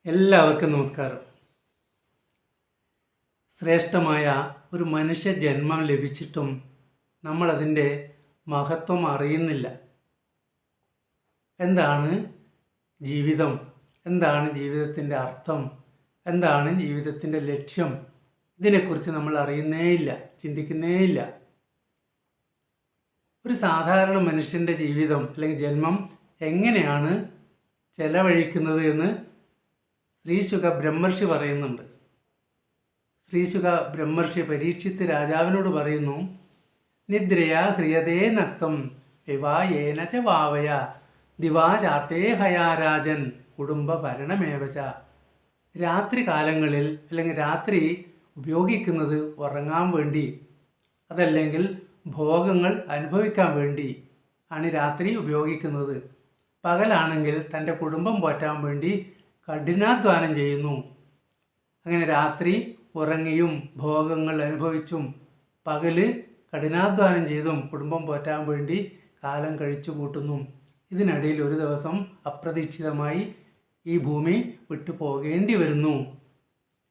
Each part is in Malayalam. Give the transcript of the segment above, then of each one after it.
എല്ലാവർക്കും നമസ്കാരം. ശ്രേഷ്ഠമായ ഒരു മനുഷ്യ ജന്മം ലഭിച്ചിട്ടും നമ്മളതിൻ്റെ മഹത്വം അറിയുന്നില്ല. എന്താണ് ജീവിതം? എന്താണ് ജീവിതത്തിൻ്റെ അർത്ഥം? എന്താണ് ജീവിതത്തിൻ്റെ ലക്ഷ്യം? ഇതിനെക്കുറിച്ച് നമ്മൾ അറിയുന്നേയില്ല, ചിന്തിക്കുന്നേയില്ല. ഒരു സാധാരണ മനുഷ്യൻ്റെ ജീവിതം അല്ലെങ്കിൽ ജന്മം എങ്ങനെയാണ് ചെലവഴിക്കുന്നത് എന്ന് ശ്രീശുക ബ്രഹ്മർഷി പറയുന്നുണ്ട്. ശ്രീശുക ബ്രഹ്മർഷി പരീക്ഷിത്ത് രാജാവിനോട് പറയുന്നു, നിദ്രയാ ഹ്രിയതേ നക്തം വിവായേന ച വാവയ ദിവാചാർത്തേ ഹയാരാജൻ കുടുംബ ഭരണമേവച. രാത്രി കാലങ്ങളിൽ അല്ലെങ്കിൽ രാത്രി ഉപയോഗിക്കുന്നത് ഉറങ്ങാൻ വേണ്ടി, അതല്ലെങ്കിൽ ഭോഗങ്ങൾ അനുഭവിക്കാൻ വേണ്ടി ആണ് രാത്രി ഉപയോഗിക്കുന്നത്. പകലാണെങ്കിൽ തൻ്റെ കുടുംബം പോറ്റാൻ വേണ്ടി കഠിനാധ്വാനം ചെയ്യുന്നു. അങ്ങനെ രാത്രി ഉറങ്ങിയും ഭോഗങ്ങൾ അനുഭവിച്ചും പകല് കഠിനാധ്വാനം ചെയ്തും കുടുംബം പോറ്റാൻ വേണ്ടി കാലം കഴിച്ചു കൂട്ടുന്നു. ഇതിനിടയിൽ ഒരു ദിവസം അപ്രതീക്ഷിതമായി ഈ ഭൂമി വിട്ടു പോകേണ്ടി വരുന്നു.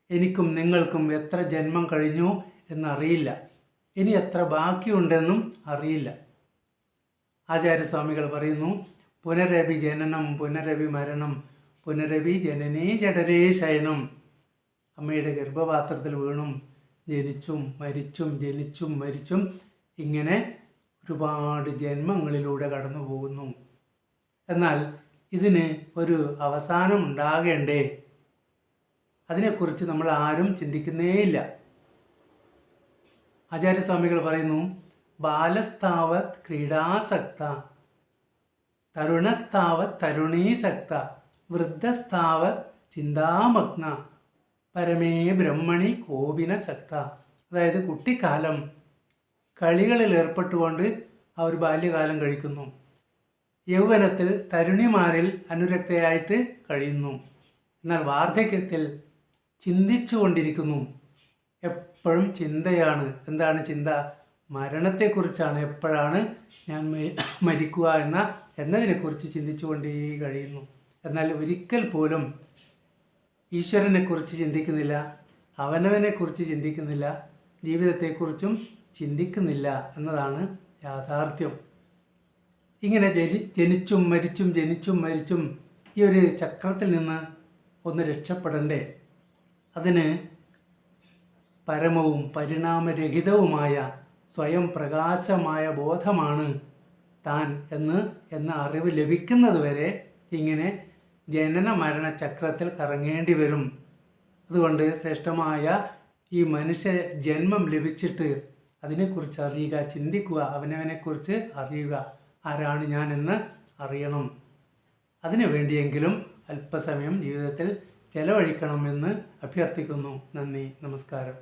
എനിക്കും നിങ്ങൾക്കും എത്ര ജന്മം കഴിഞ്ഞു എന്നറിയില്ല, ഇനി എത്ര ബാക്കിയുണ്ടെന്നും അറിയില്ല. ആചാര്യസ്വാമികൾ പറയുന്നു, പുനരഭി ജനനം പുനരഭി മരണം പുനരഭി ജനനേ ജഠരേ ശയനം. അമ്മയുടെ ഗർഭപാത്രത്തിൽ വീണും ജനിച്ചും മരിച്ചും ജനിച്ചും മരിച്ചും ഇങ്ങനെ ഒരുപാട് ജന്മങ്ങളിലൂടെ കടന്നു പോകുന്നു. എന്നാൽ ഇതിന് ഒരു അവസാനം ഉണ്ടാകേണ്ടേ? അതിനെക്കുറിച്ച് നമ്മൾ ആരും ചിന്തിക്കുന്നേയില്ല. ആചാര്യസ്വാമികൾ പറയുന്നു, ബാലസ്ഥാവത് ക്രീഡാസക്ത, തരുണസ്ഥാവത് തരുണീസക്ത, വൃദ്ധസ്ഥാവത് ചിന്താമഗ്ന, പരമേ ബ്രഹ്മണി കോപിന ശക്ത. അതായത് കുട്ടിക്കാലം കളികളിൽ ഏർപ്പെട്ടുകൊണ്ട് ആ ഒരു ബാല്യകാലം കഴിക്കുന്നു. യൗവനത്തിൽ തരുണിമാരിൽ അനുരക്തയായിട്ട് കഴിയുന്നു. എന്നാൽ വാർദ്ധക്യത്തിൽ ചിന്തിച്ചു കൊണ്ടിരിക്കുന്നു. എപ്പോഴും ചിന്തയാണ്. എന്താണ് ചിന്ത? മരണത്തെക്കുറിച്ചാണ്. എപ്പോഴാണ് ഞാൻ മരിക്കുക എന്നതിനെക്കുറിച്ച് ചിന്തിച്ചു കൊണ്ടേ കഴിയുന്നു. എന്നാൽ ഒരിക്കൽ പോലും ഈശ്വരനെക്കുറിച്ച് ചിന്തിക്കുന്നില്ല, അവനവനെക്കുറിച്ച് ചിന്തിക്കുന്നില്ല, ജീവിതത്തെക്കുറിച്ചും ചിന്തിക്കുന്നില്ല എന്നതാണ് യാഥാർത്ഥ്യം. ഇങ്ങനെ ജനിച്ചും മരിച്ചും ജനിച്ചും മരിച്ചും ഈ ഒരു ചക്രത്തിൽ നിന്ന് ഒന്ന് രക്ഷപ്പെടണ്ടേ? അതിന് പരമവും പരിണാമരഹിതവുമായ സ്വയം പ്രകാശമായ ബോധമാണ് താൻ എന്ന അറിവ് ലഭിക്കുന്നത് വരെ ഇങ്ങനെ ജനന മരണ ചക്രത്തിൽ കറങ്ങേണ്ടി വരും. അതുകൊണ്ട് ശ്രേഷ്ഠമായ ഈ മനുഷ്യ ജന്മം ലഭിച്ചിട്ട് അതിനെക്കുറിച്ച് അറിയുക, ചിന്തിക്കുക, അവനവനെക്കുറിച്ച് അറിയുക, ആരാണ് ഞാൻ എന്ന് അറിയണം. അതിനു വേണ്ടിയെങ്കിലും അല്പസമയം ജീവിതത്തിൽ ചെലവഴിക്കണമെന്ന് അഭ്യർത്ഥിക്കുന്നു. നന്ദി, നമസ്കാരം.